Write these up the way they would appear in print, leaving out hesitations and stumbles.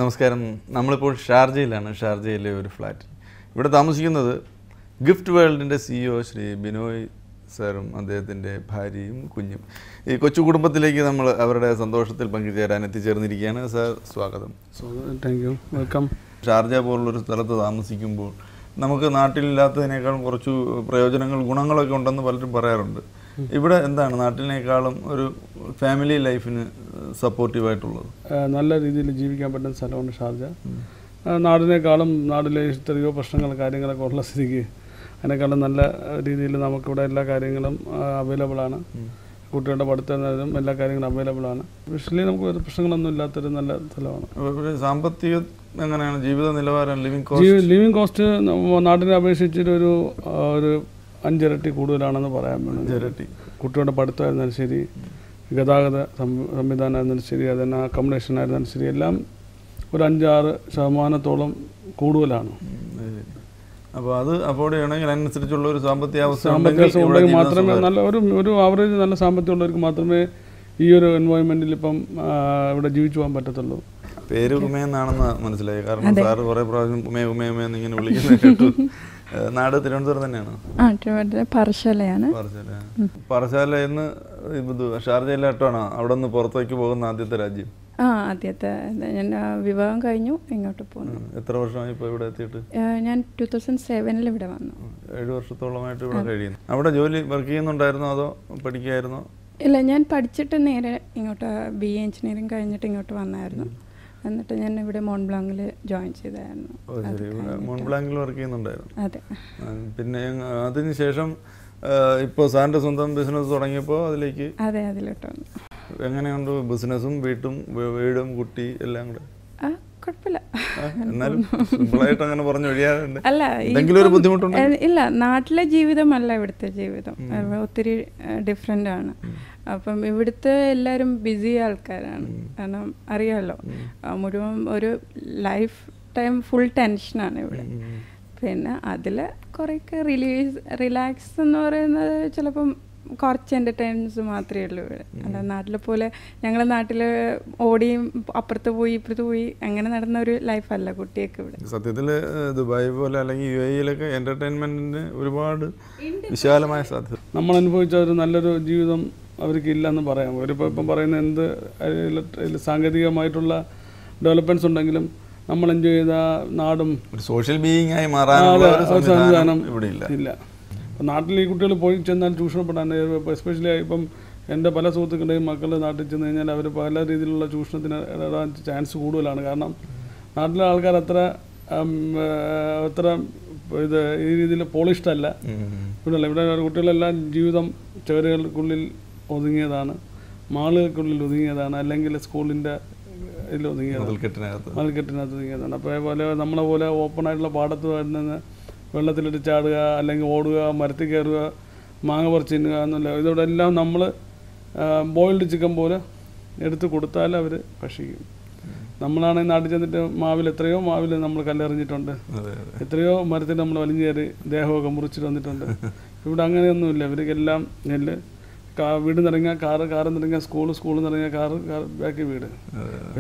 നമസ്കാരം. നമ്മളിപ്പോൾ ഷാർജയിലാണ്. ഷാർജയിലെ ഒരു ഫ്ലാറ്റ്. ഇവിടെ താമസിക്കുന്നത് ഗിഫ്റ്റ് വേൾഡിൻ്റെ CEO ശ്രീ ബിനോയ് സാറും അദ്ദേഹത്തിൻ്റെ ഭാര്യയും കുഞ്ഞും. ഈ കൊച്ചു കുടുംബത്തിലേക്ക് നമ്മൾ അവരുടെ സന്തോഷത്തിൽ പങ്കുചേരാൻ എത്തിച്ചേർന്നിരിക്കുകയാണ്. സാർ, സ്വാഗതം. Thank you, welcome. ഷാർജ പോലുള്ളൊരു സ്ഥലത്ത് താമസിക്കുമ്പോൾ നമുക്ക് നാട്ടിലില്ലാത്തതിനേക്കാളും കുറച്ച് പ്രയോജനങ്ങൾ, ഗുണങ്ങളൊക്കെ ഉണ്ടെന്ന് പലരും പറയാറുണ്ട്. ഇവിടെ എന്താണ് നാട്ടിനേക്കാളും ഒരു ഫാമിലി ലൈഫിന് സപ്പോർട്ടീവായിട്ടുള്ളത്? നല്ല രീതിയിൽ ജീവിക്കാൻ പറ്റുന്ന സ്ഥലമാണ് ഷാർജ. നാടിനേക്കാളും നാട്ടിലെ എത്രയോ പ്രശ്നങ്ങൾ കാര്യങ്ങളൊക്കെ ഉള്ള സ്ഥിതിക്ക് അതിനേക്കാളും നല്ല രീതിയിൽ നമുക്കിവിടെ എല്ലാ കാര്യങ്ങളും അവൈലബിളാണ്. കുട്ടികളുടെ പഠിത്തം എല്ലാ കാര്യങ്ങളും അവൈലബിളാണ്. സ്പെഷ്യലി നമുക്ക് ഒരു പ്രശ്നങ്ങളൊന്നും ഇല്ലാത്തൊരു നല്ല സ്ഥലമാണ്. സാമ്പത്തികം എങ്ങനെയാണ്? ജീവിത നിലവാരം, ലിവിങ് കോസ്റ്റ് നാടിനെ അപേക്ഷിച്ചിട്ട് ഒരു 5 ഇരട്ടി കൂടുതലാണെന്ന് പറയാൻ വേണം. 5 ഇരട്ടി. കുട്ടികളുടെ പഠിത്തമായിരുന്നാലും ശരി, ഗതാഗത സംവിധാനമായിരുന്നാലും ശരി, അതിന് അക്കോമഡേഷൻ ആയിരുന്നാലും ശരി, എല്ലാം ഒരു 5-6% കൂടുതലാണ്. അപ്പോൾ അത് അഫോർഡ് ചെയ്യണമെങ്കിൽ അതിനനുസരിച്ചുള്ള ഒരു സാമ്പത്തിക അവസ്ഥ മാത്രമേ ഒരു ആവറേജ് നല്ല സാമ്പത്തികമുള്ളവർക്ക് മാത്രമേ ഈ ഒരു എൻവയോൺമെൻറ്റിൽ ഇപ്പം ഇവിടെ ജീവിച്ചു പോകാൻ പറ്റത്തുള്ളൂ. പേര് ഉമയെന്നാണെന്ന് മനസ്സിലായി. കാരണം സാറ് കുറേ പ്രാവശ്യം ഉമയെന്ന് ഇങ്ങനെ വിളിക്കുന്നത് കേട്ടു. നാട് തിരുവനന്തപുരം തന്നെയാണ്? പറശാലയെന്ന് ഷാർജയിലായിട്ടാണോ അവിടെ നിന്ന് പുറത്തേക്ക് പോകുന്ന ആദ്യത്തെ രാജ്യം? ആദ്യത്തെ. ഞാൻ വിവാഹം കഴിഞ്ഞു ഇങ്ങോട്ട് പോകുന്നു. എത്ര വർഷമായി ഇപ്പോൾ ഇവിടെ എത്തിയിട്ട്? ഞാൻ 2007 ഇവിടെ വന്നു. 7 വർഷത്തോളമായിട്ട് ഇവിടെ കഴിയുന്നു. അവിടെ ജോലി വർക്ക് ചെയ്യുന്നുണ്ടായിരുന്നോ അതോ പഠിക്കുകയായിരുന്നോ? ഇല്ല, ഞാൻ പഠിച്ചിട്ട് നേരെ ഇങ്ങോട്ട് BA എഞ്ചിനീയറിംഗ് കഴിഞ്ഞിട്ട് ഇങ്ങോട്ട് വന്നായിരുന്നു. എന്നിട്ട് ഞാൻ ഇവിടെ മോൺബ്ലാങ്കിൽ ജോയിൻ ചെയ്തായിരുന്നു. മോൺബ്ലാങ്കിൽ വർക്ക് ചെയ്യുന്നുണ്ടായിരുന്നു? അതെ. പിന്നെ അതിന് ശേഷം ഇപ്പോൾ സാറിൻ്റെ സ്വന്തം ബിസിനസ് തുടങ്ങിയപ്പോൾ അതിലേക്ക്? അതെ, അതിലോട്ട് വന്നു. എങ്ങനെയുണ്ട് ബിസിനസ്സും വീടും കുട്ടി എല്ലാം കൂടെ? കുഴപ്പമില്ല. എന്നാലും സിമ്പിളായിട്ട് അങ്ങനെ പറഞ്ഞു ഒഴിയാറുണ്ട്. അല്ല, എന്തെങ്കിലും ഒരു ബുദ്ധിമുട്ടുണ്ട്? ഇല്ല, നാട്ടിലെ ജീവിതമല്ല ഇവിടുത്തെ ജീവിതം. ഒത്തിരി ഡിഫറെൻ്റ് ആണ്. അപ്പം ഇവിടുത്തെ എല്ലാവരും ബിസി ആൾക്കാരാണ്. കാരണം അറിയാമല്ലോ, മുഴുവൻ ഒരു ലൈഫ് ടൈം ഫുൾ ടെൻഷനാണ് ഇവിടെ. പിന്നെ അതിൽ കുറേയൊക്കെ റിലാക്സ് എന്ന് പറയുന്നത് ചിലപ്പം കുറച്ച് എൻ്റർടൈൻമെൻറ്റ്സ് മാത്രമേ ഉള്ളൂ ഇവിടെ. അല്ല നാട്ടിലെ പോലെ ഞങ്ങളുടെ നാട്ടിൽ ഓടിയും അപ്പുറത്ത് പോയി ഇപ്പുറത്ത് പോയി അങ്ങനെ നടന്ന ഒരു ലൈഫല്ല കുട്ടിയൊക്കെ ഇവിടെ. സത്യത്തിൽ ദുബായ് പോലെ അല്ലെങ്കിൽ UAE-യിലൊക്കെ എൻ്റർടൈൻമെൻറ്റിന് ഒരുപാട് വിശാലമായ സാധ്യത. നമ്മൾ അനുഭവിച്ച ഒരു നല്ലൊരു ജീവിതം അവർക്ക് ഇല്ലയെന്ന് പറയാം. ഇപ്പം പറയുന്ന എന്ത് സാങ്കേതികമായിട്ടുള്ള ഡെവലപ്മെൻറ്റ്സ് ഉണ്ടെങ്കിലും നമ്മൾ എൻജോയ് ചെയ്ത നാടും ഒരു സോഷ്യൽ ബീയിങ് ആയി മാറാനുള്ള സംവിധാനം ഇവിടെ ഇല്ല. നാട്ടിൽ ഈ കുട്ടികൾ പോയി ചെന്നാൽ ചൂഷണപ്പെടാൻ, എസ്പെഷ്യലി ഇപ്പം എൻ്റെ പല സുഹൃത്തുക്കളുടെയും മക്കൾ നാട്ടിൽ ചെന്ന് കഴിഞ്ഞാൽ അവർ പല രീതിയിലുള്ള ചൂഷണത്തിന് ഇടാൻ ചാൻസ് കൂടുതലാണ്. കാരണം നാട്ടിലെ ആൾക്കാർ അത്ര ഈ രീതിയിൽ പോളിഷ്ഡ് അല്ല. ഇവിടെ കുട്ടികളെല്ലാം ജീവിതം ചുവരുകൾക്കുള്ളിൽ ഒതുങ്ങിയതാണ്, മാളുകൾക്കുള്ളിൽ ഒതുങ്ങിയതാണ്, അല്ലെങ്കിൽ സ്കൂളിൻ്റെ ഇതിൽ ഒതുങ്ങിയതാണ്, മതിൽക്കെട്ടിനകത്ത് ഒതുങ്ങിയതാണ്. അപ്പോൾ പോലെ നമ്മളെ പോലെ ഓപ്പണായിട്ടുള്ള പാടത്ത് വരുന്ന വെള്ളത്തിലിട്ട് ചാടുക, അല്ലെങ്കിൽ ഓടുക, മരത്തിൽ കയറുക, മാങ്ങ പറിച്ച് തിന്നുക എന്നല്ല. ഇതോടെ എല്ലാം നമ്മൾ ബോയിൽഡ് ചിക്കൻ പോലെ എടുത്ത് കൊടുത്താൽ അവർ ഭക്ഷിക്കും. നമ്മളാണെങ്കിൽ നാട്ടിൽ ചെന്നിട്ട് എത്രയോ മാവിൽ നമ്മൾ കല്ലെറിഞ്ഞിട്ടുണ്ട്, എത്രയോ മരത്തിൽ നമ്മൾ വലിഞ്ഞു കയറി ദേഹമൊക്കെ മുറിച്ചിട്ട് വന്നിട്ടുണ്ട്. ഇവിടെ അങ്ങനെയൊന്നുമില്ല. ഇവർക്കെല്ലാം നെല്ല്, വീട് നിറങ്ങിയാൽ കാറ് നിറങ്ങിയാൽ സ്കൂളിൽ നിറങ്ങിയാൽ കാറ് ബാക്കി വീട്,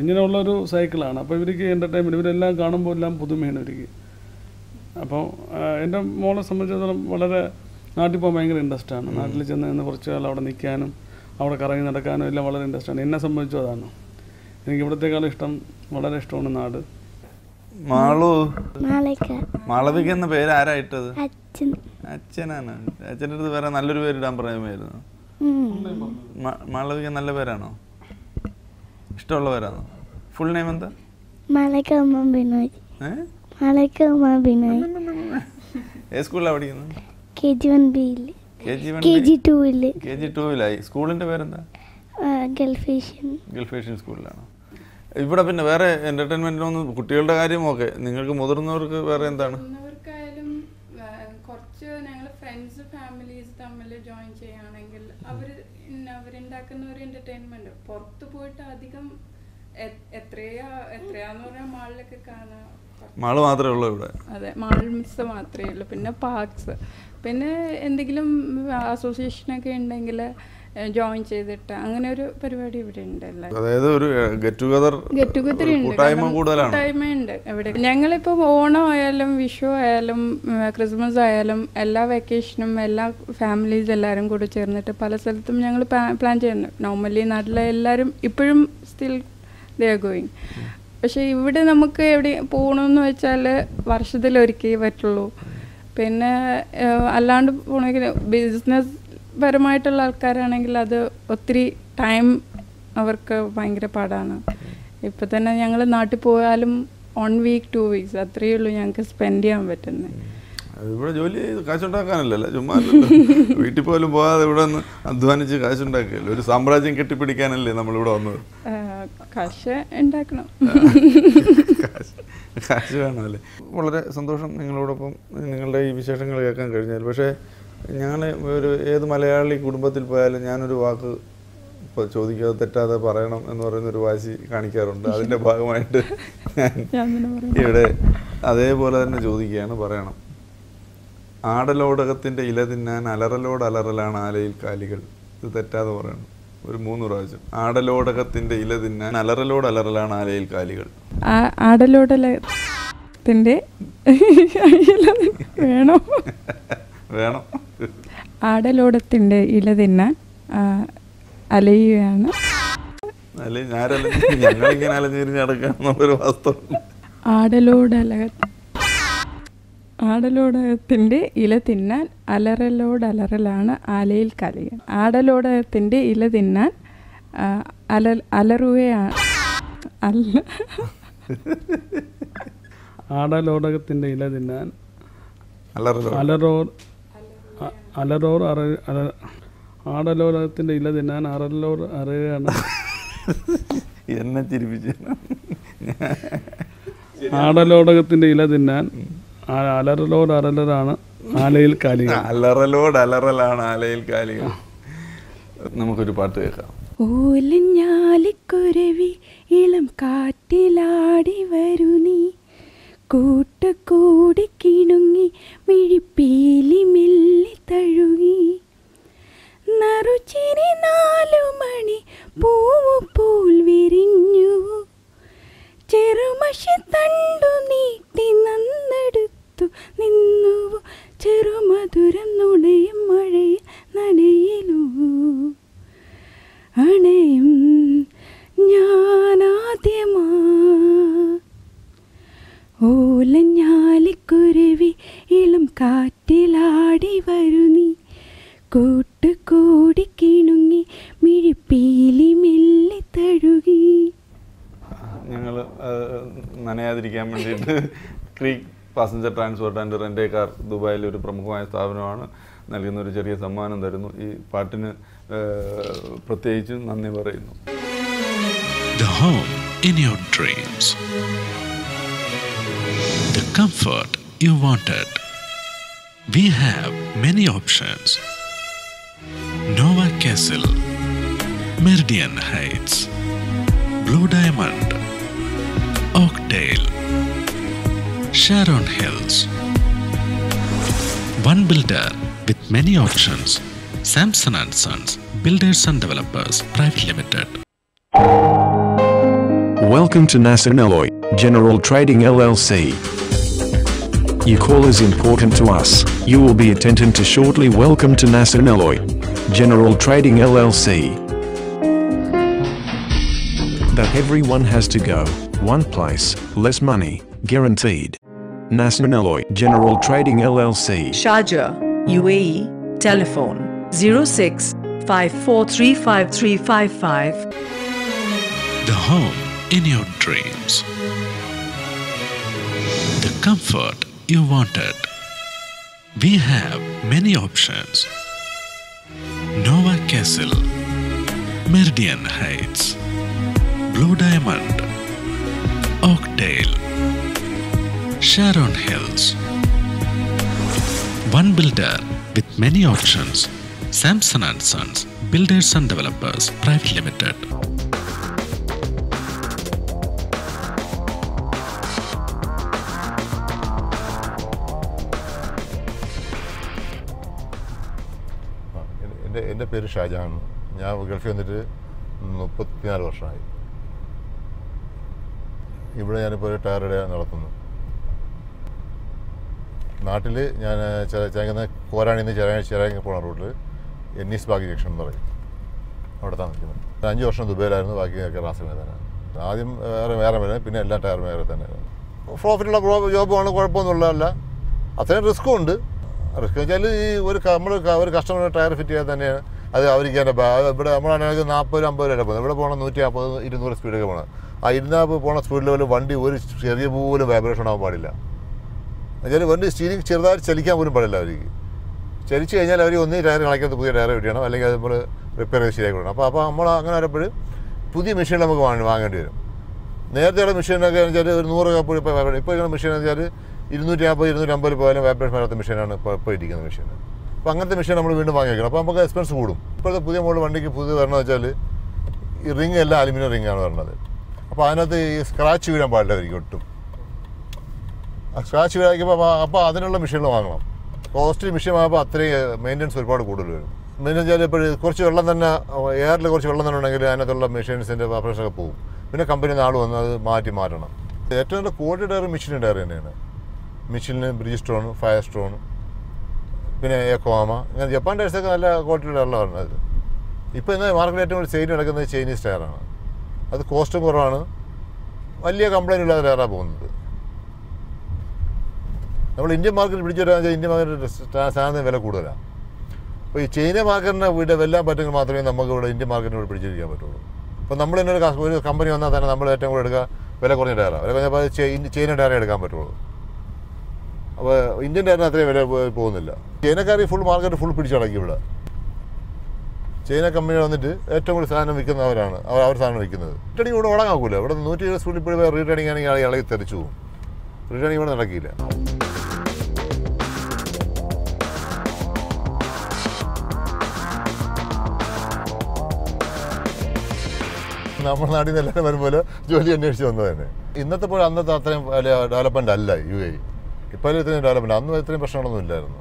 ഇങ്ങനെയുള്ളൊരു സൈക്കിളാണ്. അപ്പോൾ ഇവർക്ക് എൻ്റർടൈൻമെൻറ്റ് ഇവരെല്ലാം കാണുമ്പോൾ എല്ലാം പുതുമയാണ് ഇവർക്ക്. അപ്പോൾ എൻ്റെ മോളെ സംബന്ധിച്ചിടത്തോളം വളരെ നാട്ടിൽ പോകാൻ ഭയങ്കര ഇൻട്രസ്റ്റാണ്. നാട്ടിൽ ചെന്ന് കുറച്ച് കാലം അവിടെ നിൽക്കാനും അവിടെ കറങ്ങി നടക്കാനും എല്ലാം വളരെ ഇൻട്രസ്റ്റാണ്. എന്നെ സംബന്ധിച്ചും അതാണ്. എനിക്ക് ഇവിടത്തേക്കാളും വളരെ ഇഷ്ടമാണ് നാട്. മാളവിക എന്ന പേര് ആരായിട്ടത്? അച്ഛനാണ്. അച്ഛൻ്റെ അടുത്ത് വേറെ നല്ലൊരു പേരിടാൻ പറയുമായിരുന്നു. മാളവിക നല്ല പേരാണോ? ഇഷ്ടമുള്ളവരാണ്. ഫുൾ നെയിം എന്താ? മലക്ക ഉമ്മ ബിനോയ്. മലക്ക ഉമ്മ ബിനോയ്. ഏത് സ്കൂളിലാണ് പഠിക്കുന്നത്? KG1B. KG2 സ്കൂളിൻ്റെ പേരെന്താ? ഗൾഫ് ഏഷ്യൻ സ്കൂളിലാണ്. ഇവിടെ പിന്നെ വേറെ എൻ്റർടൈൻമെൻറ്റിനൊന്നും കുട്ടികളുടെ കാര്യം ഓക്കെ, നിങ്ങൾക്ക് മുതിർന്നവർക്ക് വേറെ എന്താണ്? മുതിർന്നവർക്കായാലും കുറച്ച് ഞങ്ങൾ ഫ്രണ്ട്സ് ഫാമിലീസ് തമ്മിൽ ജോയിൻ ചെയ്യുകയാണെങ്കിൽ അവരുണ്ടാക്കുന്ന ഒരു എൻ്റർടൈൻമെൻറ്റ് പുറത്ത് പോയിട്ട് അധികം എത്രയാന്ന് പറഞ്ഞാൽ മാളിലൊക്കെ കാണാം. മാള് മാത്രമേ ഉള്ളൂ ഇവിടെ? അതെ, മാൾസ് മാത്രമേ ഉള്ളൂ. പിന്നെ പാർക്സ്, പിന്നെ എന്തെങ്കിലും അസോസിയേഷനൊക്കെ ഉണ്ടെങ്കിൽ ജോയിൻ ചെയ്തിട്ട് അങ്ങനെ ഒരു പരിപാടി ഇവിടെ ഉണ്ട്. അതായത് ഒരു ഗെറ്റ് ടുഗദർ കൂട്ടായ്മയുണ്ട് ഇവിടെ. ഞങ്ങളിപ്പോൾ ഓണം ആയാലും വിഷു ആയാലും ക്രിസ്മസ് ആയാലും എല്ലാ വെക്കേഷനും എല്ലാ ഫാമിലീസ് എല്ലാവരും കൂടെ ചേർന്നിട്ട് പല സ്ഥലത്തും ഞങ്ങൾ പ്ലാൻ ചെയ്യുന്നു. നോർമലി നാട്ടിലെ എല്ലാവരും ഇപ്പോഴും സ്റ്റിൽ ദേ ആർ ഗോയിങ്. പക്ഷേ ഇവിടെ നമുക്ക് എവിടെ പോകണമെന്ന് വെച്ചാൽ വർഷത്തിലൊരിക്കലേ പറ്റുള്ളൂ. പിന്നെ അല്ലാണ്ട് പോകണമെങ്കിൽ ബിസിനസ് പരമായിട്ടുള്ള ആൾക്കാരാണെങ്കിൽ അത് ഒത്തിരി ടൈം അവർക്ക് ഭയങ്കര പാടാണ്. ഇപ്പം തന്നെ ഞങ്ങൾ നാട്ടിൽ പോയാലും 1 week 2 weeks അത്രയേ ഉള്ളൂ ഞങ്ങൾക്ക് സ്പെൻഡ് ചെയ്യാൻ പറ്റുന്നത്. ഇവിടെ ജോലി ചെയ്ത് കാശുണ്ടാക്കാനല്ലല്ലോ, ചുമ്മാ വീട്ടിൽ പോലും പോകാതെ ഇവിടെ നിന്ന് അധ്വാനിച്ച് കാശുണ്ടാക്കിയല്ലോ. ഒരു സാമ്രാജ്യം കെട്ടിപ്പിടിക്കാനല്ലേ നമ്മളിവിടെ വന്നത്. കാശ് ഉണ്ടാക്കണം, കാശ് വേണമല്ലേ. വളരെ സന്തോഷം നിങ്ങളോടൊപ്പം നിങ്ങളുടെ ഈ വിശേഷങ്ങൾ കേൾക്കാൻ കഴിഞ്ഞാൽ. പക്ഷേ ഞാൻ ഏത് മലയാളി കുടുംബത്തിൽ പോയാലും ഞാനൊരു വാക്ക് ഇപ്പോൾ ചോദിക്കാതെ തെറ്റാതെ പറയണം എന്ന് പറയുന്നൊരു വാശി കാണിക്കാറുണ്ട്. അതിൻ്റെ ഭാഗമായിട്ട് ഞാൻ ഇവിടെ അതേപോലെ തന്നെ ചോദിക്കുകയാണ്, പറയണം. ആടലോടകത്തിൻ്റെ ഇല തിന്നാൻ അലറലാണ് ആലയിൽ കാലികൾ. ഇത് തെറ്റാതെ പറയണം ഒരു 3 പ്രാവശ്യം. ആടലോടകത്തിൻ്റെ ഇല തിന്നാൻ അലറലാണ് ആലയിൽ കാലികൾ. ആടലോടകത്തിൻ്റെ വേണം. ആടലോടത്തിൻ്റെ ഇല തിന്നാൻ അലയുകയാണ്. ഞങ്ങളിങ്ങനെ അലഞ്ഞിരിഞ്ഞ് നടക്കാന്നുള്ളൊരു വാസ്തവം. ആടലോടകത്തിൻ്റെ ഇല തിന്നാൻ അലറലാണ് ആലയിൽ കാലികൾ. ആടലോടകത്തിൻ്റെ ഇല തിന്നാൻ അലറുകയാണ്. ആടലോടകത്തിൻ്റെ ഇല തിന്നാൻ ആടലോടകത്തിൻ്റെ ഇല തിന്നാൻ അറിയുകയാണ്. എന്നെ ചിരിപ്പിച്ചു. ആടലോടകത്തിൻ്റെ ഇല തിന്നാൻ അലറലാണ് ആലയിൽ കാലികൾ. അലറലാണ് ആലയിൽ കാലികൾ. നമുക്കൊരു പാട്ട് കേൾക്കാം. ഓലഞ്ഞാലിക്കുരുവി ഇളം കാറ്റിലാടി വരൂ നീ, കൂട്ടുകൂടി കിണുങ്ങി മിഴിപ്പീലി മെല്ലി തഴുകി, നറുചിരി 4 മണി പൂവ് പോൽ വിരിഞ്ഞു, ചെറുമഷി തണ്ടു നീട്ടി നന്നെടുത്തു നിന്നു, ചെറുമധുരം നുണയും മഴയിൽ നനയിലൂ, അണയും ഞാനാദ്യമാ. ഓലഞ്ഞാലിക്കുരുവി ഇളം കാറ്റിലാടി വരൂ നീ, കൂട്ടുകൂടി കിണുങ്ങി മിഴിപ്പീലി മെല്ലി തഴുകി. ഞങ്ങൾ നനയാതിരിക്കാൻ വേണ്ടിയിട്ട് creek passenger transport and rent car ദുബായിലെ ഒരു പ്രമുഖമായ സ്ഥാപനമാണ് നൽകുന്ന ഒരു ചെറിയ സമ്മാനം തരുന്നു. ഈ പാട്ടിന് പ്രത്യേകിച്ചും നന്ദി പറയുന്നു. The home in your dreams. The comfort you wanted. We have many options. Nova Castle, Meridian Heights, Blue Diamond, Oakdale, Sharon Hills. One builder with many options. Samson & Sons, Builders and Developers Private Limited. Welcome to Nasser Alloy General Trading LLC. Your call is important to us. You will be attended to shortly. Welcome to Nasser Alloy General Trading LLC. That everyone has to go. One place, less money, guaranteed. Nasser Alloy General Trading LLC. Sharjah, UAE. Telephone 06 5435 355. The home in your dreams. The comfort you wanted. We have many options. Nova Castle, Meridian Heights, Blue Diamond, Oakdale, Sharon Hills. One builder with many options. Samson and Sons, Builders and Developers Private Limited. എൻ്റെ പേര് ഷാജഹാൻ. ഞാൻ ഗൾഫിൽ വന്നിട്ട് 34 വർഷമായി. ഇവിടെ ഞാനിപ്പോൾ ഒരു tyre ഇട നടത്തുന്നു. നാട്ടിൽ ഞാൻ ചേക്കുന്ന കോരാണിൽ നിന്ന് ചിറങ്ങി പോണ റൂട്ടിൽ എന്നീസ് ബാഗി ജംഗ്ഷൻ എന്ന് പറയും, അവിടെ താമസിക്കുന്നത്. 5 വർഷം ദുബൈയിലായിരുന്നു, ബാക്കിയൊക്കെ റാസൽ തന്നെ. ആദ്യം വേറെ വരാൻ, പിന്നെ എല്ലാ ടയറും വേറെ തന്നെ. പ്രോഫിറ്റുള്ള ജോബാണ്, കുഴപ്പമൊന്നുമുള്ളതല്ല. അത്രയും റിസ്ക്കും ഉണ്ട്. റിസ്ക് വെച്ചാൽ ഈ ഒരു കസ്റ്റമർ ടയർ ഫിറ്റ് ചെയ്യാൻ തന്നെയാണ് അത് അവർക്ക് എൻ്റെ ഇവിടെ നമ്മളാണെങ്കിൽ 40-50 വരെ പോകുന്നത്. ഇവിടെ പോകണം 150-200 സ്പീഡൊക്കെ പോകണം. ആ 240 പോണ സ്പീഡിൽ പോലും വണ്ടി ഒരു ചെറിയ പോലും വൈബ്രേഷൻ ആകാൻ പാടില്ല. എന്നുവെച്ചാൽ വണ്ടി സ്റ്റീരിങ് ചെറുതായിട്ട് ചലിക്കാൻ പോലും പാടില്ല. അവർക്ക് ചലിച്ച് കഴിഞ്ഞാൽ അവർ ഒന്നീ ടയർ കളയ്ക്കാത്ത പുതിയ ടയർ കിട്ടണം, അല്ലെങ്കിൽ അത് നമ്മൾ റിപ്പയർ ചെയ്ത് ശരിയാക്കി കൊടുക്കണം. അപ്പോൾ നമ്മൾ അങ്ങനെ വരുമ്പോൾ പുതിയ മെഷീൻ നമുക്ക് വാങ്ങേണ്ടി വരും. നേരത്തെയുള്ള മെഷീനൊക്കെ വെച്ചാൽ ഒരു 100 കപ്പ് ഇപ്പോൾ ഇങ്ങനെ മെഷീൻ എന്ന് വെച്ചാൽ 240-250 പോയാലും വൈബ്രേഷൻ വരാത്ത മെഷീനാണ് ഇപ്പോൾ ഇരിക്കുന്ന മെഷീൻ. അപ്പോൾ അങ്ങനത്തെ മെഷീൻ നമ്മൾ വീണ്ടും വാങ്ങി വയ്ക്കണം. അപ്പോൾ നമുക്ക് എക്സ്പെൻസ് കൂടും. ഇപ്പോഴത്തെ പുതിയ മോഡൽ വണ്ടിക്ക് പുതിയ വരണമെന്ന് വെച്ചാൽ ഈ റിങ് എല്ലാം അലുമിനിയം റിങ്ങാണ് വരുന്നത്. അപ്പോൾ അതിനകത്ത് ഈ സ്ക്രാച്ച് വീഴാൻ പാടില്ല അവർക്ക് ഒട്ടും. ആ സ്ക്രാച്ച് വീഴാക്കുമ്പോൾ അപ്പോൾ അതിനുള്ള മെഷീനുകൾ വാങ്ങണം. കോസ്റ്റ്ലി മെഷീൻ വാങ്ങുമ്പോൾ അത്രയും മെയിൻ്റനൻസ് ഒരുപാട് കൂടുതൽ വരും. മെയിൻ വെച്ചാൽ ഇപ്പോൾ കുറച്ച് വെള്ളം തന്നെ, എയറിൽ കുറച്ച് വെള്ളം തന്നെ ഉണ്ടെങ്കിൽ അതിനകത്തുള്ള മെഷീൻസിൻ്റെ ഓപ്പറേഷനൊക്കെ പോകും. പിന്നെ കമ്പനി നാൾ വന്ന് അത് മാറ്റണം. ഏറ്റവും നല്ല ക്വാളിറ്റി ടയർ മിച്ചിലിൻ്റെ ടയർ തന്നെയാണ്. മിച്ചിലിന് ബ്രിജിസ്റ്റോൺ, ഫയർ സ്റ്റോൺ, പിന്നെ ഏക്കോമ, ഇങ്ങനെ ജപ്പാൻ ടയർസൊക്കെ നല്ല ക്വാളിറ്റി ടയറിലാണ് വരുന്നത്. ഇപ്പോൾ ഇന്ന് മാർക്കറ്റിൽ ഏറ്റവും കൂടുതൽ സെയിൽ നടക്കുന്നത് ചൈനീസ് ടയറാണ്. അത് കോസ്റ്റും കുറവാണ്, വലിയ കംപ്ലയിൻ്റ് ഇല്ലാതെ ടയറാണ് പോകുന്നത്. നമ്മൾ ഇന്ത്യൻ മാർക്കറ്റ് പിടിച്ചു വരാൻ വെച്ചാൽ ഇന്ത്യൻ മാർക്കറ്റ് സാധനത്തിന് വില കൂടുതലാണ്. അപ്പോൾ ഈ ചൈന മാർക്കറ്റിനെ ഇവിടെ വെല്ലാൻ പറ്റുമെങ്കിൽ മാത്രമേ നമുക്ക് ഇവിടെ ഇന്ത്യൻ മാർക്കറ്റിനോട് പിടിച്ചിരിക്കാൻ പറ്റുള്ളൂ. അപ്പോൾ നമ്മൾ തന്നെ ഒരു കമ്പനി വന്നാൽ തന്നെ നമ്മൾ ഏറ്റവും കൂടുതൽ എടുക്കുക വില കുറഞ്ഞ ടയറാണ്. വില കുറഞ്ഞപ്പോൾ ചൈന ടയറേ എടുക്കാൻ പറ്റുള്ളൂ. അപ്പോൾ ഇന്ത്യൻ ടയറിന് അത്രയും വില പോകുന്നില്ല. ചൈനക്കാർ ഫുൾ മാർക്കറ്റ് ഫുൾ പിടിച്ചടക്കി. ഇവിടെ ചൈന കമ്പനി വന്നിട്ട് ഏറ്റവും കൂടുതൽ സാധനം വിൽക്കുന്നവരാണ്, അവർ സാധനം വിൽക്കുന്നത്. റിട്ടേണിങ് ഇവിടെ ഓടാനാക്കൂല. ഇവിടെ 120 സ്പീഡിൽ ഇപ്പോൾ റീട്ടേണിങ് ആണെങ്കിൽ ആൾ ഇളകി തെറിച്ചു പോകും. റിട്ടേണിങ് ഇവിടെ നടക്കില്ല. നമ്മുടെ നാട്ടിൽ നിന്ന് എല്ലാവരും വരുമ്പോൾ ജോലി അന്വേഷിച്ച് വന്നത് തന്നെ. ഇന്നത്തെ പോലെ അന്നത്തെ അത്രയും വലിയ ഡെവലപ്മെൻ്റ് അല്ല UAE. ഇപ്പോൾ ഇത്രയും ഡെവലപ്മെൻറ്റ്, അന്നും ഇത്രയും പ്രശ്നങ്ങളൊന്നും ഇല്ലായിരുന്നു.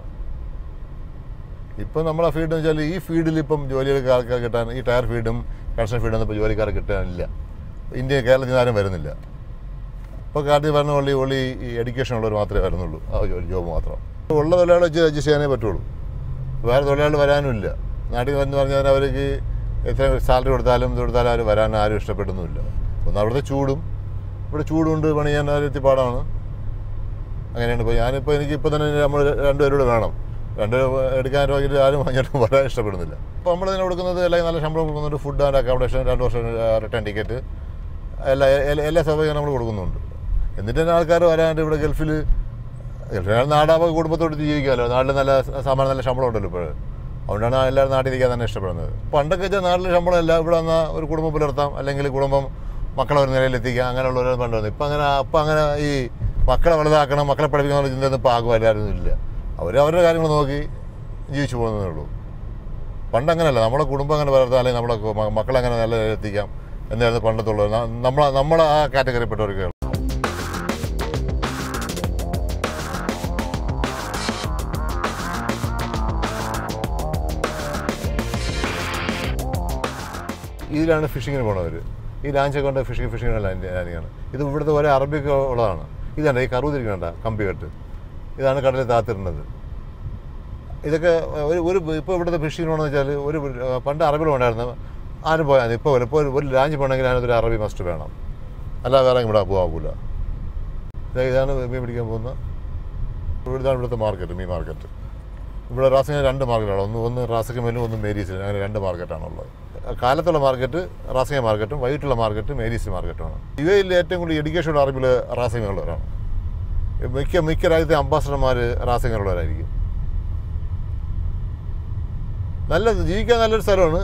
ഇപ്പോൾ നമ്മളെ ഫീൽഡ് എന്ന് വെച്ചാൽ ഈ ഫീൽഡിൽ ഇപ്പം ജോലികൾക്ക് ആൾക്കാർ കിട്ടാൻ, ഈ ടയർ ഫീൽഡും കൺസ്ട്രക്ഷൻ ഫീൽഡൊന്നും ഇപ്പോൾ ജോലിക്കാരെ കിട്ടാനില്ല. കേരളത്തിൽ ആരും വരുന്നില്ല. ഇപ്പോൾ കാട്ടിൽ വരുന്ന ഓൺലി ഈ എഡ്യൂക്കേഷൻ ഉള്ളവർ മാത്രമേ വരുന്നുള്ളൂ. ആ ജോബ് മാത്രം ഉള്ള തൊഴിലാളി വെച്ച് അഡ്ജസ്റ്റ് ചെയ്യാനേ പറ്റുള്ളൂ. വേറെ തൊഴിലാളി വരാനും ഇല്ല. നാട്ടിൽ വന്ന് പറഞ്ഞാൽ അവർക്ക് എത്ര സാലറി കൊടുത്താലും അവർ വരാൻ ആരും ഇഷ്ടപ്പെടുന്നുമില്ല. ഒന്ന് അവിടുത്തെ ചൂടും, ഇവിടെ ചൂടുകൊണ്ട് പണി ചെയ്യാൻ ഒരു പാടാണ്. അങ്ങനെയാണ്. ഇപ്പോൾ ഞാനിപ്പോൾ എനിക്കിപ്പോൾ തന്നെ നമ്മൾ 2 പേരോട് വേണം. 2 എടുക്കാൻ രൂപയ്ക്ക് ആരും വാങ്ങിയിട്ട് വരാൻ ഇഷ്ടപ്പെടുന്നില്ല. അപ്പോൾ നമ്മളിതിനെ കൊടുക്കുന്നത് എല്ലാം നല്ല ശമ്പളം കൊടുക്കുന്നുണ്ട്. ഫുഡ് ആൻഡ് അക്കോമഡേഷൻ, 2 വർഷം റിട്ടേൺ ടിക്കറ്റ്, എല്ലാ സൗകര്യവും നമ്മൾ കൊടുക്കുന്നുണ്ട്. എന്നിട്ട് തന്നെ ആൾക്കാർ വരാണ്ട് ഇവിടെ ഗൾഫിൽ നാടാകുമ്പോൾ കുടുംബത്തോട് ജീവിക്കാമല്ലോ. നാട്ടിൽ നല്ല സാമാന്യം നല്ല ശമ്പളം ഉണ്ടല്ലോ ഇപ്പോൾ. അതുകൊണ്ടാണ് എല്ലാവരും നാട്ടിൽ നിൽക്കാൻ തന്നെ ഇഷ്ടപ്പെടുന്നത്. പണ്ടൊക്കെ വെച്ചാൽ നാട്ടിൽ ശമ്പളമല്ല, ഇവിടെ വന്നാൽ ഒരു കുടുംബം പുലർത്താം, അല്ലെങ്കിൽ കുടുംബം മക്കളെ ഒരു നിലയിലെത്തിക്കാം, അങ്ങനെയുള്ളവരും പണ്ടുവന്നു. ഇപ്പം അങ്ങനെ ഈ മക്കളെ വലുതാക്കണം, മക്കളെ പഠിപ്പിക്കുന്ന ചിന്തയൊന്നും ഇപ്പോൾ ആകും എല്ലാവരും ഇല്ല. അവരുടെ കാര്യങ്ങൾ നോക്കി ജീവിച്ചു പോകുന്നതേ ഉള്ളൂ. പണ്ടങ്ങനെയല്ല, നമ്മുടെ കുടുംബം അങ്ങനെ വളർത്താം, അല്ലെങ്കിൽ നമ്മുടെ മക്കളെങ്ങനെ നല്ല നിലയിലെത്തിക്കാം എന്നായിരുന്നു പണ്ടത്തുള്ളത്. നമ്മളെ ആ കാറ്റഗറിപ്പെട്ടവർക്ക്. ഇതിലാണ് ഫിഷിങ്ങിന് പോണവർ. ഈ ലാഞ്ചൊക്കെ കൊണ്ട് ഫിഷിങ്ങിനുള്ള ലാൻഡിങ്ങാണ്. ഇത് ഇവിടുത്തെ ഒരേ അറബിക്ക് ഉള്ളതാണ്. ഇതാണ് ഈ കറുതിരിക്കണ്ട കമ്പി കെട്ട്, ഇതാണ് കടലിൽ താത്തിരുന്നത്. ഇതൊക്കെ ഇപ്പോൾ ഇവിടുത്തെ ഫിഷിങ്ങിന് പോകണമെന്ന് വെച്ചാൽ പണ്ട് അറബികൾ ഉണ്ടായിരുന്നു, ആരും പോയാൽ. ഇപ്പോൾ ഒരു ലാഞ്ച് പോകണമെങ്കിൽ അതിനകത്തൊരു അറബി മസ്റ്റ് വേണം, അല്ലാതെ വേറെ ഇവിടെ പോകാവില്ല. ഇതാണ് മീൻ പിടിക്കാൻ പോകുന്ന ഇതാണ് ഇവിടുത്തെ മാർക്കറ്റ്, മീൻ മാർക്കറ്റ്. ഇവിടെ റാസിന് 2 മാർക്കറ്റാണ്. ഒന്ന് റാസിക്ക് മേലും, ഒന്ന് മേരീസിലും. അങ്ങനെ 2 മാർക്കറ്റാണുള്ളത്. കാലത്തുള്ള മാർക്കറ്റ് റാസിമ മാർക്കറ്റും വൈകിട്ടുള്ള മാർക്കറ്റ് മേരീസ് മാർക്കറ്റുമാണ്. ഇവയിൽ ഏറ്റവും കൂടുതൽ എഡ്യൂക്കേഷനുള്ള അറിവിൽ റാസിമയുള്ളവരാണ്. മിക്ക രാജ്യത്തെ അംബാസഡർമാർ റാസിമയുള്ളവരായിരിക്കും. ജീവിക്കാൻ നല്ലൊരു സ്ഥലമാണ്.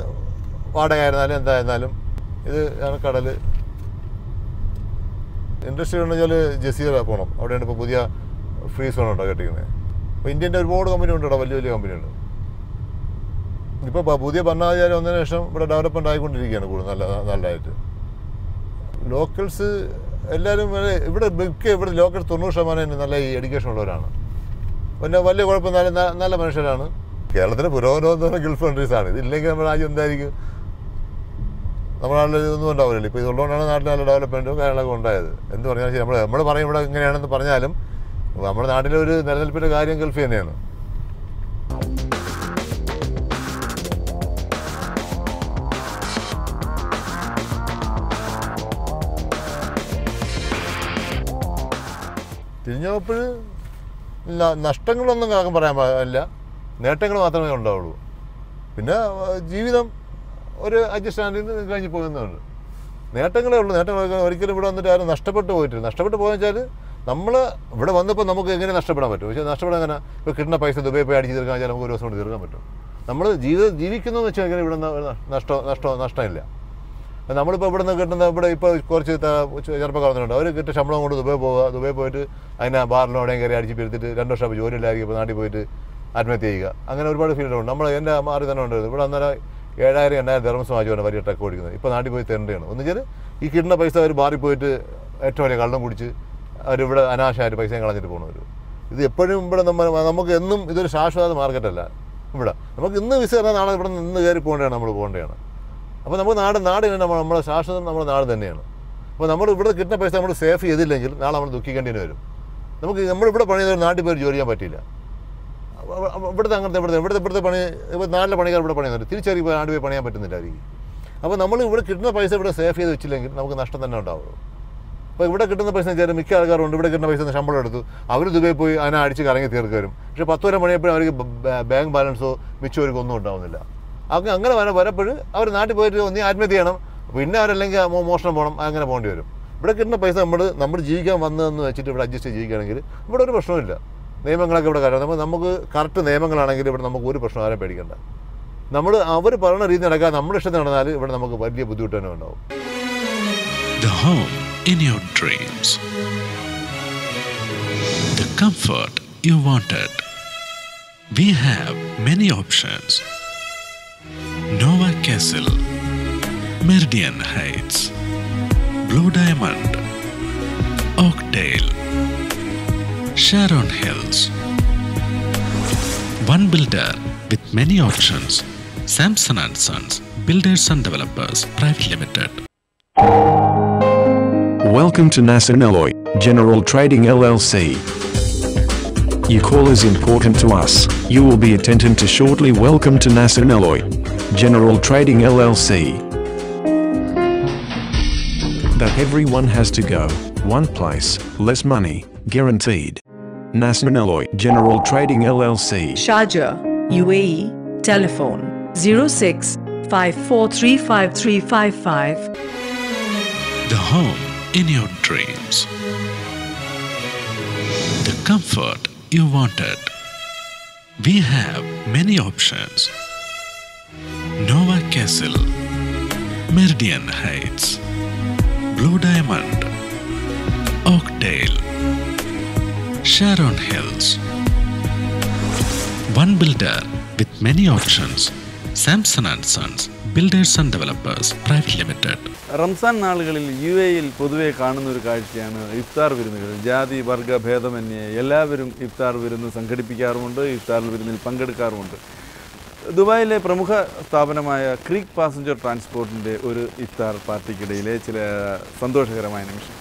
വാടക ആയിരുന്നാലും എന്തായിരുന്നാലും ഇത് കടൽ. ഇൻഡസ്ട്രി എന്ന് വെച്ചാൽ ജസീറ പോകണം. അവിടെയാണ് ഇപ്പോൾ പുതിയ ഫ്രീ സോൺ ഉണ്ടോ കെട്ടിക്കുന്നത്. ഇപ്പോൾ ഇന്ത്യൻ്റെ ഒരുപാട് കമ്പനി ഉണ്ട് ഇവിടെ, വലിയ വലിയ കമ്പനിയുണ്ട്. ഇപ്പോൾ പുതിയ ഭരണാധികാരി വന്നതിന് ശേഷം ഇവിടെ ഡെവലപ്മെൻ്റ് ആയിക്കൊണ്ടിരിക്കുകയാണ് കൂടുതൽ നല്ലതായിട്ട്. ലോക്കൽസ് എല്ലാവരും ഇവിടെ ലോക്കൽസ് 90% നല്ല ഈ എഡ്യൂക്കേഷൻ ഉള്ളവരാണ്. പിന്നെ വലിയ കുഴപ്പം നല്ല മനുഷ്യരാണ്. കേരളത്തിലെ പുരോഗമനം ഗൾഫ് കൺട്രീസാണ്. ഇതില്ലെങ്കിൽ നമ്മുടെ രാജ്യം എന്തായിരിക്കും? നമ്മുടെ നാട്ടിൽ ഇതൊന്നും ഉണ്ടാവില്ലല്ലോ. ഇപ്പോൾ ഇതുള്ളതുകൊണ്ടാണ് നാട്ടിൽ നല്ല ഡെവലപ്മെൻറ്റും കാര്യങ്ങളൊക്കെ ഉണ്ടായത്. എന്ത് പറഞ്ഞാലും ശരി, നമ്മൾ പറയും ഇവിടെ ഇങ്ങനെയാണെന്ന് പറഞ്ഞാലും നമ്മുടെ നാട്ടിലെ ഒരു നിലനിൽപ്പിൻ്റെ കാര്യം ഗൾഫ് തന്നെയാണ്. തിരിഞ്ഞപ്പോൾ നഷ്ടങ്ങളൊന്നും കാര്യം പറയാൻ പാടില്ല, നേട്ടങ്ങൾ മാത്രമേ ഉണ്ടാവുള്ളൂ. പിന്നെ ജീവിതം ഒരു അഡ്ജസ്റ്റാൻഡിൽ നിന്ന് കഴിഞ്ഞ് പോകുന്നുണ്ട്. നേട്ടങ്ങളേ ഉള്ളൂ. നേട്ടങ്ങളൊക്കെ ഒരിക്കലും ഇവിടെ വന്നിട്ട് ആരും നഷ്ടപ്പെട്ടു പോയിട്ടില്ല. നഷ്ടപ്പെട്ടു പോയെന്ന് വെച്ചാൽ നമ്മൾ ഇവിടെ വന്നപ്പോൾ നമുക്ക് എങ്ങനെ നഷ്ടപ്പെടാൻ പറ്റും? പക്ഷേ നഷ്ടപ്പെടാൻ എങ്ങനെ? ഇപ്പോൾ കിട്ടുന്ന പൈസ ദുബൈ പോയി അടിച്ച് തീർക്കാൻ വെച്ചാൽ നമുക്ക് ഒരു ദിവസം കൊണ്ട് തീർക്കാൻ പറ്റും. നമ്മൾ ജീവിക്കുന്നതെന്ന് വെച്ചാൽ എങ്ങനെ ഇവിടെ നഷ്ടമില്ല. നമ്മളിപ്പോൾ ഇവിടെ നിന്ന് കിട്ടുന്ന ഇപ്പോൾ കുറച്ച് ചെറുപ്പക്കാർ വന്നിട്ടുണ്ട്. അവർ കിട്ടിയ ശമ്പളം കൊണ്ട് ദുബൈ പോയിട്ട് അതിനെ ബാറിലോ എവിടെയും കയറി അടിച്ച് പിരിത്തിട്ട് 2 വർഷം ജോലി ഇല്ലായിരിക്കും. ഇപ്പോൾ നാട്ടിൽ പോയിട്ട് ആത്മഹത്യ ചെയ്യുക. അങ്ങനെ ഒരുപാട് ഫീൽഡുണ്ട്. എൻ്റെ മാറി തന്നെ ഉണ്ട്. ഇവിടെ അന്നേരം 7,000-8,000 ദിർഹംസ് വാങ്ങിച്ചാണ് വലിയ ട്രക്ക് ഓടിക്കുന്നത്. ഇപ്പോൾ നാട്ടിൽ പോയി തരേണ്ടതാണ്. എന്ന് വെച്ചാൽ ഈ കിട്ടുന്ന പൈസ അവർ ബാറിൽ പോയിട്ട് ഏറ്റവും വലിയ കള്ളം കുടിച്ച് അവരിവിടെ അനാവശ്യമായിട്ട് പൈസയും കളഞ്ഞിട്ട് പോകുന്നവർ. ഇത് എപ്പോഴും ഇവിടെ നമുക്ക് എന്നും ഇതൊരു ശാശ്വത മാർക്കറ്റല്ല. ഇവിടെ നമുക്ക് ഇന്ന് വിസ പറഞ്ഞാൽ നാളെ ഇവിടെ നിന്ന് കയറി പോകേണ്ടതാണ്. അപ്പോൾ നമുക്ക് നാട് നമ്മുടെ ശാശ്വതം നമ്മുടെ നാട് തന്നെയാണ്. അപ്പോൾ നമ്മൾ ഇവിടെ കിട്ടുന്ന പൈസ നമ്മൾ സേഫ് ചെയ്തില്ലെങ്കിൽ നാളെ നമ്മൾ ദുഃഖിക്കേണ്ടി വരും. നമ്മളിവിടെ പണി ചെയ്ത നാട്ടിൽ പോയി ജോലി ചെയ്യാൻ പറ്റില്ല. ഇവിടുത്തെ ഇവിടുത്തെ പണി നാട്ടിലെ പണിക്കാർ ഇവിടെ പണിയുന്നുണ്ട്. തിരിച്ചറിയി നാട്ടിൽ പോയി പണിയാൻ പറ്റുന്നില്ലായിരിക്കും. അപ്പോൾ നമ്മൾ ഇവിടെ കിട്ടുന്ന പൈസ ഇവിടെ സേഫ് ചെയ്ത് വെച്ചില്ലെങ്കിൽ നമുക്ക് നഷ്ടം തന്നെ ഉണ്ടാവുള്ളൂ. അപ്പോൾ ഇവിടെ കിട്ടുന്ന പൈസ വെച്ചാൽ മിക്ക ആൾക്കാരുണ്ട്. ഇവിടെ കിട്ടുന്ന പൈസ ശമ്പളം എടുത്തു അവർ ദുബൈ പോയി അതിനെ അടിച്ച് കറങ്ങി തീർക്കുക വരും. പക്ഷേ 10 വരെ പണിയപ്പോഴും അവർക്ക് ബാങ്ക് ബാലൻസോ മിച്ചവർക്കും ഒന്നും ഉണ്ടാവുന്നില്ല. അങ്ങനെ വരപ്പോൾ അവർ നാട്ടിൽ പോയിട്ട് ഒന്നീ ആത്മഹത്യ ചെയ്യണം, പിന്നെ അവരല്ലെങ്കിൽ മോഷണം പോകണം, അങ്ങനെ പോകേണ്ടി വരും. ഇവിടെ കിട്ടുന്ന പൈസ നമ്മൾ ജീവിക്കാൻ വന്നതെന്ന് വെച്ചിട്ട് ഇവിടെ അഡ്ജസ്റ്റ് ചെയ്ത് ജീവിക്കുകയാണെങ്കിൽ ഇവിടെ ഒരു പ്രശ്നമില്ല. നിയമങ്ങളൊക്കെ ഇവിടെ കാര്യം നമുക്ക് കറക്റ്റ് നിയമങ്ങളാണെങ്കിൽ ഇവിടെ നമുക്ക് ഒരു പ്രശ്നം ആരും പേടിക്കണ്ട. അവർ പറയുന്ന രീതി നടക്കാൻ നമ്മുടെ ഇഷ്ടത്തിന് നടന്നാൽ ഇവിടെ നമുക്ക് വലിയ ബുദ്ധിമുട്ട് തന്നെ ഉണ്ടാവും. The home in your dreams. The comfort you wanted. We have many options. Nova Castle, Meridian Heights, Blue Diamond, Oakdale, Sharon Hills. One builder with many options. Samson & Sons, Builders and Developers Private Limited. Welcome to Nasser Alloy General Trading LLC. Your call is important to us. You will be attended to shortly. Welcome to Nasser Alloy General Trading LLC. That everyone has to go. One place, less money, guaranteed. Nasser Alloy General Trading LLC. Sharjah, UAE. Telephone 0654353555. The home in your dreams. The comfort you wanted. We have many options. Nova Castle, Meridian Heights, Blue Diamond, Oakdale, Sharon Hills. One builder with many options. Samson & Sons, Builders and Developers Private Limited. Ramzan നാളുകളിൽ UAE-യിൽ പൊതുവെ കാണുന്ന ഒരു കാഴ്ചയാണ് ഇഫ്താർ വിരുന്നുകൾ. ജാതി വർഗ ഭേദമന്യേ എല്ലാവരും ഇഫ്താർ വിരുന്ന് സംഘടിപ്പിക്കാറുമുണ്ട്, ഇഫ്താർ വിരുന്നിൽ പങ്കെടുക്കാറുമുണ്ട്. ദുബായിലെ പ്രമുഖ സ്ഥാപനമായ ക്രീക്ക് പാസഞ്ചർ ട്രാൻസ്പോർട്ടിൻ്റെ ഒരു ഇഫ്താർ പാർട്ടിക്കിടയിലെ ചില സന്തോഷകരമായ നിമിഷം.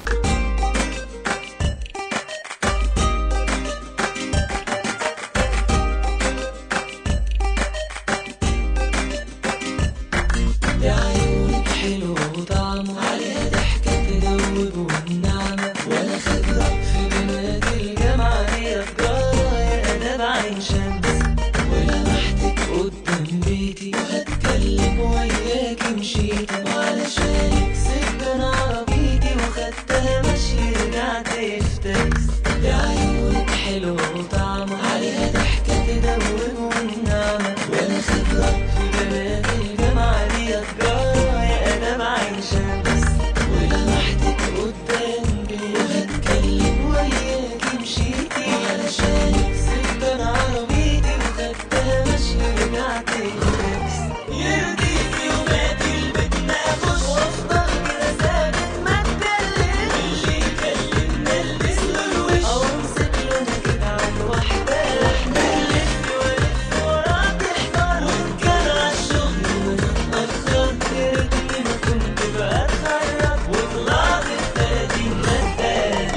ولمحتك قدام بيتي وهتكلم وياكي مشيتي وعلشانك سبت انا عربيتي وخدتها مشي رجعت اشتكس لعيونك حلوة وطعمة عليها ضحكة تدوب والنعمة وانا خبرة في بنات الجامعة دي تجارة يا ادم عين شمس ولمحتك قدامي وهتكلم وياكي مشيتي وعلشانك سبت انا عربيتي وخدتها مشي رجعت اشتكس يرضيك يوماتي البيتنا اخش وافضل كده ثابت ما اتكلم اللي يكلمنا البس له الوش او امسك له انا كده عن واحده احنا نلف ولف وراه تحتار وان كان عالشغل وانا اتاخرت يا ريتني ما كنت بقى اتخرج وطلعت ب30 ماده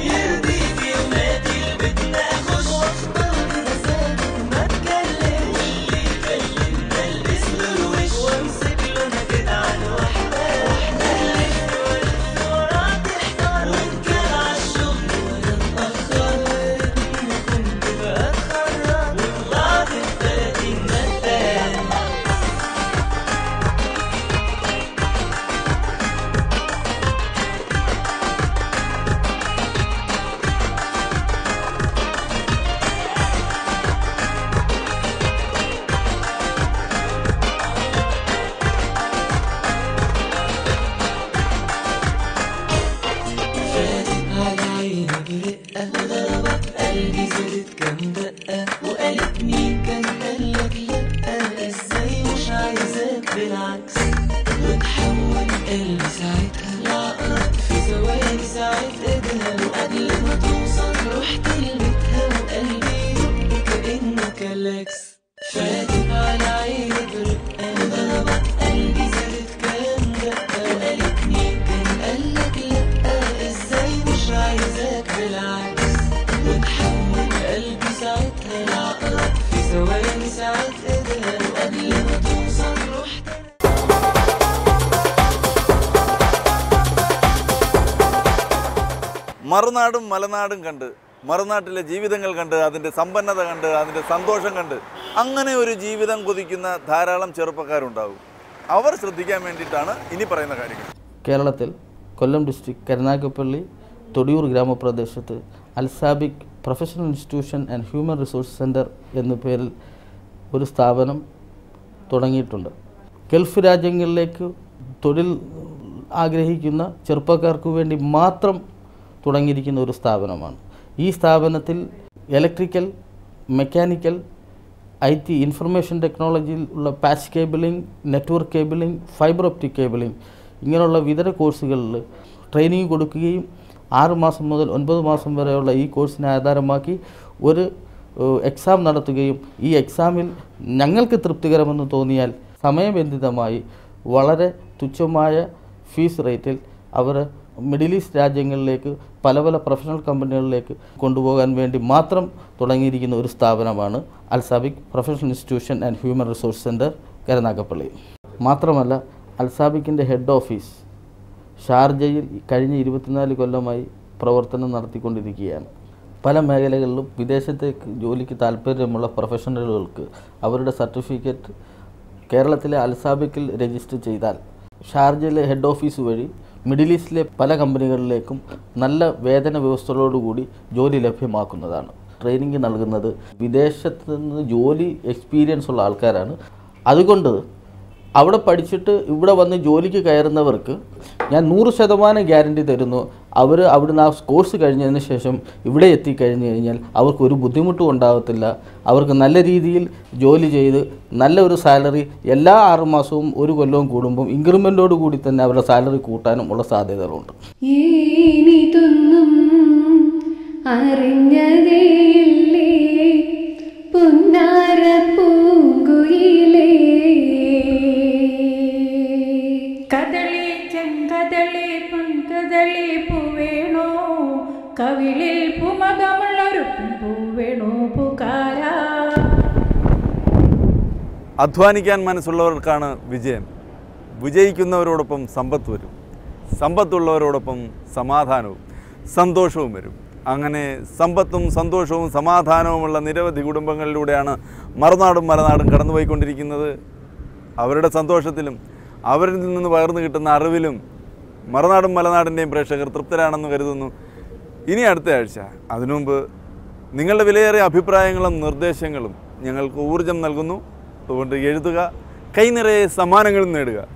يرضيك يوماتي البيتنا اخش وافضل كده ثابت ما اتكلم واللي يكلمنا البس له الوش وامسك له انا كده عن واحده احنا نلف ولف وراه تحتار وان كان عالشغل وانا اتاخرت يا ريتني ما كنت بقى اتخرج وطلعت ب30 ماده فاتت على عيني برقة وضربت قلبي زادت كام دقة وقالت مين كان قالك لأ ازاي مش عايزاك بالعكس وتحول قلبي ساعتها لعقرب في ثواني ساعة ايدها وقبل ما توصل رحت لبيتها وقلبي يدق كأنه كلاكس فاتت على عيني برقة وضربت قلبي زادت كام دقة وقالت مين كان قالك لأ ازاي مش عايزاك بالعكس وتحول قلبي ساعتها لعقرب في ثواني ساعة ايدها وقبل ما توصل رحت മറുനാടും മലനാടും കണ്ട് മറുനാട്ടിലെ ജീവിതങ്ങൾ കണ്ട് അതിൻ്റെ സമ്പന്നത കണ്ട് അതിൻ്റെ സന്തോഷം കണ്ട് അങ്ങനെ ഒരു ജീവിതം കൊതിക്കുന്ന ധാരാളം ചെറുപ്പക്കാരുണ്ടാകും. അവർ ശ്രദ്ധിക്കാൻ വേണ്ടിയിട്ടാണ് ഇനി പറയുന്ന കാര്യങ്ങൾ. കേരളത്തിൽ കൊല്ലം ഡിസ്ട്രിക്ട് കരുനാഗപ്പള്ളി തൊടിയൂർ ഗ്രാമപ്രദേശത്ത് Alsabik professional institution and human resource centre എന്ന പേരിൽ ഒരു സ്ഥാപനം തുടങ്ങിയിട്ടുണ്ട്. ഗൾഫ് രാജ്യങ്ങളിലേക്ക് തൊഴിൽ ആഗ്രഹിക്കുന്ന ചെറുപ്പക്കാർക്ക് വേണ്ടി മാത്രം തുടങ്ങിയിരിക്കുന്ന ഒരു സ്ഥാപനമാണ്. ഈ സ്ഥാപനത്തിൽ ഇലക്ട്രിക്കൽ, മെക്കാനിക്കൽ, IT ഇൻഫർമേഷൻ ടെക്നോളജിയിൽ ഉള്ള patch cabling, network cabling, fibre optic cabling ഇങ്ങനെയുള്ള വിവിധ കോഴ്സുകളിൽ ട്രെയിനിങ് കൊടുക്കുകയും 6 മാസം മുതൽ 9 മാസം വരെയുള്ള ഈ കോഴ്സിനെ ആധാരമാക്കി ഒരു എക്സാം നടത്തുകയും ഈ എക്സാമിൽ ഞങ്ങൾക്ക് തൃപ്തികരമെന്ന് തോന്നിയാൽ സമയബന്ധിതമായി വളരെ തുച്ഛമായ ഫീസ് റേറ്റിൽ അവർ മിഡിൽ ഈസ്റ്റ് രാജ്യങ്ങളിലേക്ക് പല പല പ്രൊഫഷണൽ കമ്പനികളിലേക്ക് കൊണ്ടുപോകാൻ വേണ്ടി മാത്രം തുടങ്ങിയിരിക്കുന്ന ഒരു സ്ഥാപനമാണ് Alsabik professional institution and human resource centre Karunagappally. മാത്രമല്ല അൽസാബിക്കിൻ്റെ ഹെഡ് ഓഫീസ് ഷാർജയിൽ കഴിഞ്ഞ 24 കൊല്ലമായി പ്രവർത്തനം നടത്തിക്കൊണ്ടിരിക്കുകയാണ്. പല മേഖലകളിലും വിദേശത്തേക്ക് ജോലിക്ക് താല്പര്യമുള്ള പ്രൊഫഷണലുകൾക്ക് അവരുടെ സർട്ടിഫിക്കറ്റ് കേരളത്തിലെ അൽസാബിക്കിൽ രജിസ്റ്റർ ചെയ്താൽ ഷാർജയിലെ ഹെഡ് ഓഫീസ് വഴി മിഡിൽ ഈസ്റ്റിലെ പല കമ്പനികളിലേക്കും നല്ല വേതന വ്യവസ്ഥകളോടുകൂടി ജോലി ലഭ്യമാക്കുന്നതാണ്. ട്രെയിനിങ് നൽകുന്നത് വിദേശത്ത് നിന്ന് ജോലി എക്സ്പീരിയൻസ് ഉള്ള ആൾക്കാരാണ്. അതുകൊണ്ട് അവിടെ പഠിച്ചിട്ട് ഇവിടെ വന്ന് ജോലിക്ക് കയറുന്നവർക്ക് ഞാൻ 100% ഗ്യാരണ്ടി തരുന്നു. അവർ അവിടുന്ന് ആ കോഴ്സ് കഴിഞ്ഞതിന് ശേഷം ഇവിടെ എത്തിക്കഴിഞ്ഞ് കഴിഞ്ഞാൽ അവർക്കൊരു ബുദ്ധിമുട്ടും ഉണ്ടാകത്തില്ല. അവർക്ക് നല്ല രീതിയിൽ ജോലി ചെയ്ത് നല്ല ഒരു സാലറി എല്ലാ 6 മാസവും 1 കൊല്ലവും കൂടുമ്പം ഇൻക്രിമെൻറ്റോട് കൂടി തന്നെ അവരുടെ സാലറി കൂട്ടാനും ഉള്ള സാധ്യതകളുണ്ട്. അറിഞ്ഞതേയില്ലേ പുന്നാര പൂങ്കുയിലേ കദളി ചെങ്കദളി പൊൻകദളി പൂവേണോ കവിളിൽ പുമകമുള്ളൊരു പൂവേണോ പൂക്കാര. അധ്വാനിക്കാൻ മനസ്സുള്ളവർക്കാണ് വിജയം. വിജയിക്കുന്നവരോടൊപ്പം സമ്പത്ത് വരും. സമ്പത്തുള്ളവരോടൊപ്പം സമാധാനവും സന്തോഷവും വരും. അങ്ങനെ സമ്പത്തും സന്തോഷവും സമാധാനവുമുള്ള നിരവധി കുടുംബങ്ങളിലൂടെയാണ് മറുനാടും മലനാടും കടന്നുപോയിക്കൊണ്ടിരിക്കുന്നത്. അവരുടെ സന്തോഷത്തിലും അവരിൽ നിന്ന് പകർന്നു കിട്ടുന്ന അറിവിലും മറുനാടും മലനാടിൻ്റെയും പ്രേക്ഷകർ തൃപ്തരാണെന്ന് കരുതുന്നു. ഇനി അടുത്ത ആഴ്ച. അതിനുമുമ്പ് നിങ്ങളുടെ വിലയേറിയ അഭിപ്രായങ്ങളും നിർദ്ദേശങ്ങളും ഞങ്ങൾക്ക് ഊർജം നൽകുന്നു. അതുകൊണ്ട് എഴുതുക, കൈനിറയെ സമ്മാനങ്ങളും നേടുക.